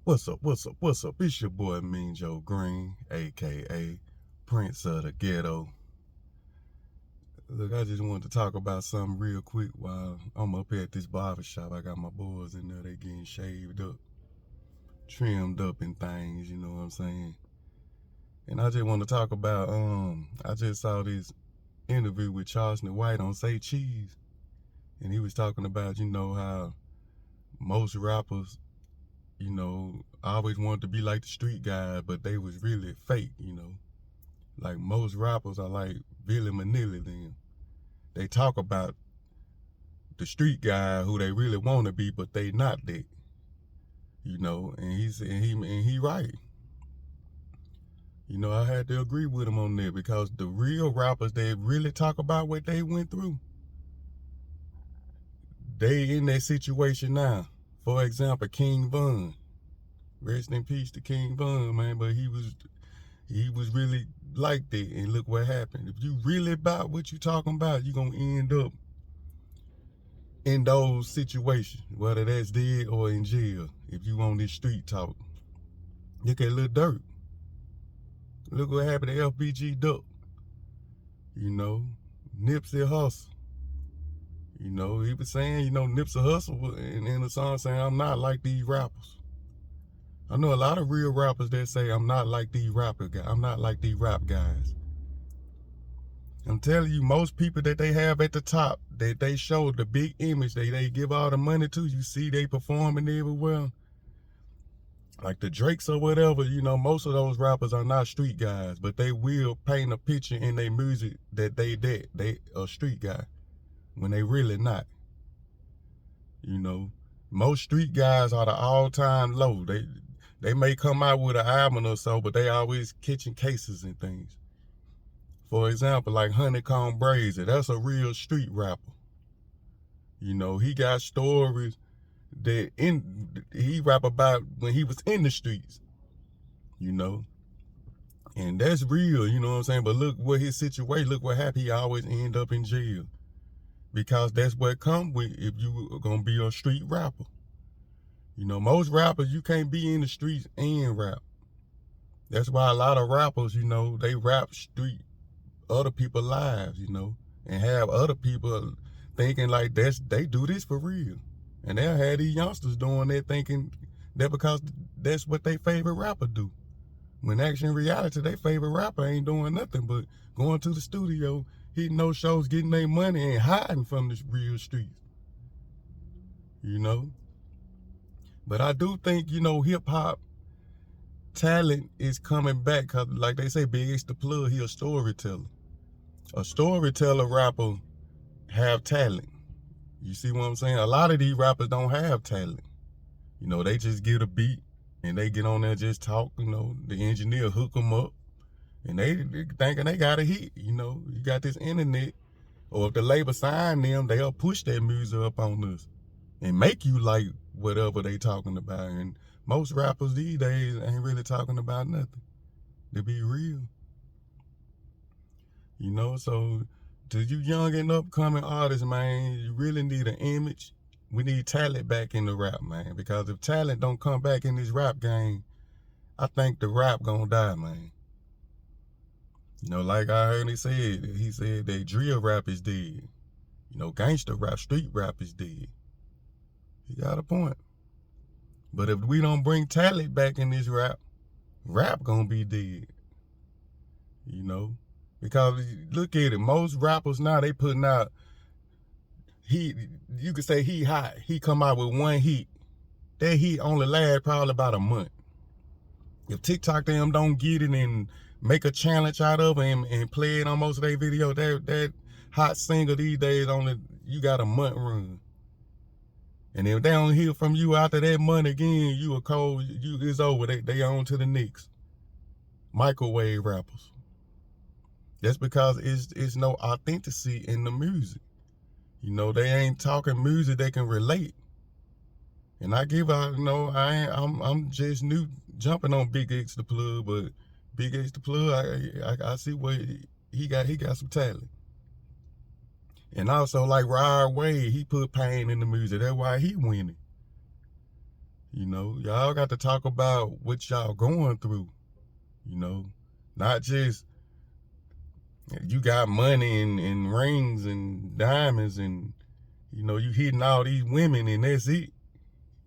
What's up, what's up, what's up? It's your boy Mean Joe Green, aka Prince of the Ghetto. Look, I just wanted to talk about something real quick while I'm up here at this barber shop. I got my boys in there, they getting shaved up, trimmed up and things, you know what I'm saying? And I just want to talk about, I just saw this interview with Charleston White on Say Cheese. And he was talking about, how most rappers, always wanted to be like the street guys, but they was really fake. Like most rappers are like Billy Manilli them. They talk about the street guy who they really want to be, but they not that. And he right. I had to agree with him on that because the real rappers that really talk about what they went through, they in that situation now. For example, King Von. Rest in peace to King Von, man, but he was really like that, and look what happened. If you really about what you talking about, you're gonna end up in those situations, whether that's dead or in jail, if you on this street talk. Look at Lil Durk. Look what happened to FBG Duck. Nipsey Hussle. He was saying, Nipsey Hussle in the song saying, I'm not like these rappers. I know a lot of real rappers that say I'm not like these rapper guys. I'm not like these rap guys. I'm telling you, most people that they have at the top, that they show the big image, they give all the money to, you see they performing everywhere. Like the Drakes or whatever, most of those rappers are not street guys, but they will paint a picture in their music that they a street guy, when they really not. Most street guys are the all-time low. They may come out with an album or so, but they always catching cases and things. For example, like Honeycomb Brazy, that's a real street rapper. He got stories that he rap about when he was in the streets. And that's real, you know what I'm saying? But look what his situation, look what happened. He always end up in jail. Because that's what come with if you are gonna be a street rapper. Most rappers, you can't be in the streets and rap. That's why a lot of rappers, they rap street other people's lives, and have other people thinking like they do this for real. And they'll have these youngsters doing that thinking that because that's what their favorite rapper do. When actually in reality, their favorite rapper ain't doing nothing but going to the studio, hitting those shows, getting their money and hiding from the real streets. But I do think, hip hop talent is coming back, cause like they say, Big X the Plug, he a storyteller. A storyteller rapper have talent. You see what I'm saying? A lot of these rappers don't have talent. They just get a beat and they get on there and just talk. The engineer hook them up and they thinking they got a hit. You got this internet, or if the label sign them, they'll push that music up on us and make you like whatever they talking about. And most rappers these days ain't really talking about nothing, to be real. So to you young and upcoming artists, man, you really need an image. We need talent back in the rap, man, because if talent don't come back in this rap game, I think the rap gonna die, man. Like I heard he said that drill rap is dead. Gangster rap, street rap is dead. He got a point. But if we don't bring talent back in this rap gonna be dead. Because look at it, most rappers now, they putting out, you could say he hot. He come out with one hit. That heat only lasts probably about a month. If TikTok them don't get it and make a challenge out of it and play it on most of their video, that hot single these days you got a month run. And if they don't hear from you after that month again, you a cold, it's over. They on to the next. Microwave rappers. That's because it's no authenticity in the music. They ain't talking music they can relate. And I give out, I'm just new jumping on Big X the Plug, but Big X the Plug, I see what he got some talent. And also like Rod Wave, he put pain in the music. That's why he winning. You know, y'all got to talk about what y'all going through. You know, not just you got money and rings and diamonds and, you know, you hitting all these women and that's it.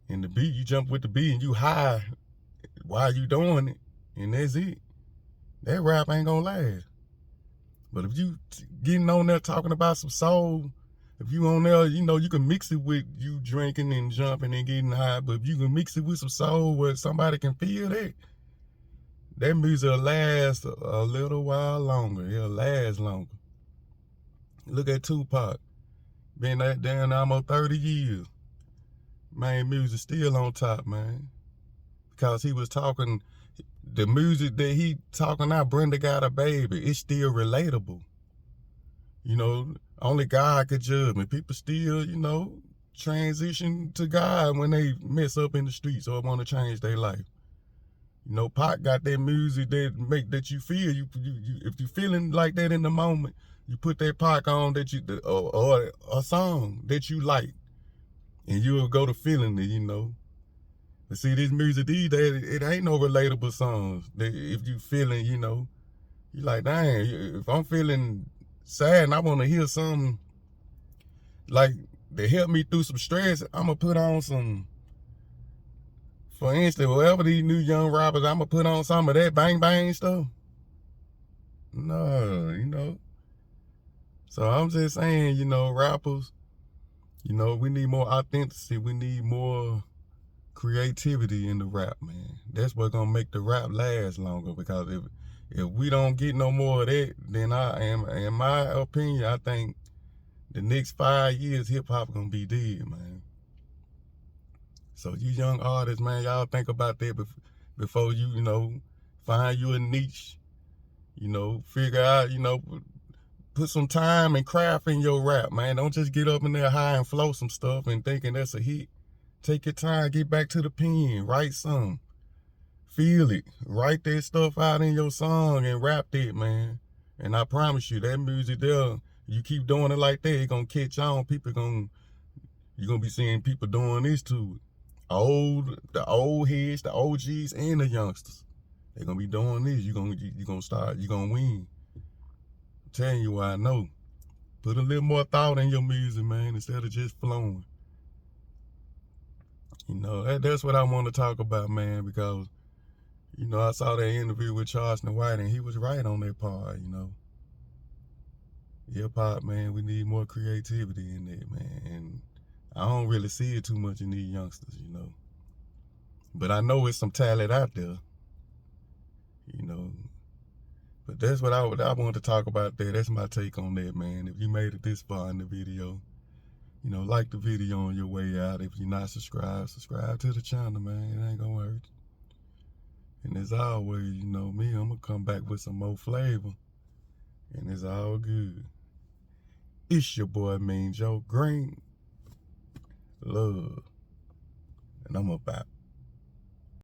And the beat, you jump with the beat and you high while you doing it and that's it. That rap ain't gonna last. But if you getting on there talking about some soul, if you on there, you know, you can mix it with you drinking and jumping and getting high, but if you can mix it with some soul where somebody can feel that music will last a little while longer. It'll last longer. Look at Tupac. Been that down almost 30 years. Man, music still on top, man. Because he was talking, the music that he talking out, Brenda Got a Baby, it's still relatable. You know, only God could judge me. People still, you know, transition to God when they mess up in the streets or want to change their life. You know, Pac got that music that make that you feel. You if you feeling like that in the moment, you put that Pac on that you or a song that you like, and you'll go to feeling it. You know, but see this music these days, it ain't no relatable songs. If you feeling, you know, you like, dang, if I'm feeling sad and I want to hear something like to help me through some stress, I'm gonna put on some. For instance, whatever these new young rappers, I'm gonna put on some of that bang bang stuff. No, you know. So I'm just saying, you know, rappers, you know, we need more authenticity. We need more creativity in the rap, man. That's what's gonna make the rap last longer. Because if we don't get no more of that, then in my opinion, I think the next 5 years hip hop gonna be dead, man. So you young artists, man, y'all think about that before you know, find you a niche. You know, figure out, you know, put some time and craft in your rap, man. Don't just get up in there high and flow some stuff and thinking that's a hit. Take your time, get back to the pen, write some. Feel it. Write that stuff out in your song and rap it, man. And I promise you, that music there, you keep doing it like that, it's gonna catch on. You're gonna be seeing people doing this too. The old heads, the OGs, and the youngsters. They're gonna be doing this. You're gonna win. I'm telling you why I know. Put a little more thought in your music, man, instead of just flowing. You know, that's what I want to talk about, man, because, you know, I saw that interview with Charleston White, and he was right on that part, you know. Hip hop, man, we need more creativity in it, man. And I don't really see it too much in these youngsters, you know. But I know it's some talent out there, you know. But that's what I want to talk about there. That's my take on that, man. If you made it this far in the video, you know, like the video on your way out. If you're not subscribed, subscribe to the channel, man. It ain't gonna hurt. And as always, you know me, I'm gonna come back with some more flavor. And it's all good. It's your boy, Mean Joe Green. Love. And I'm about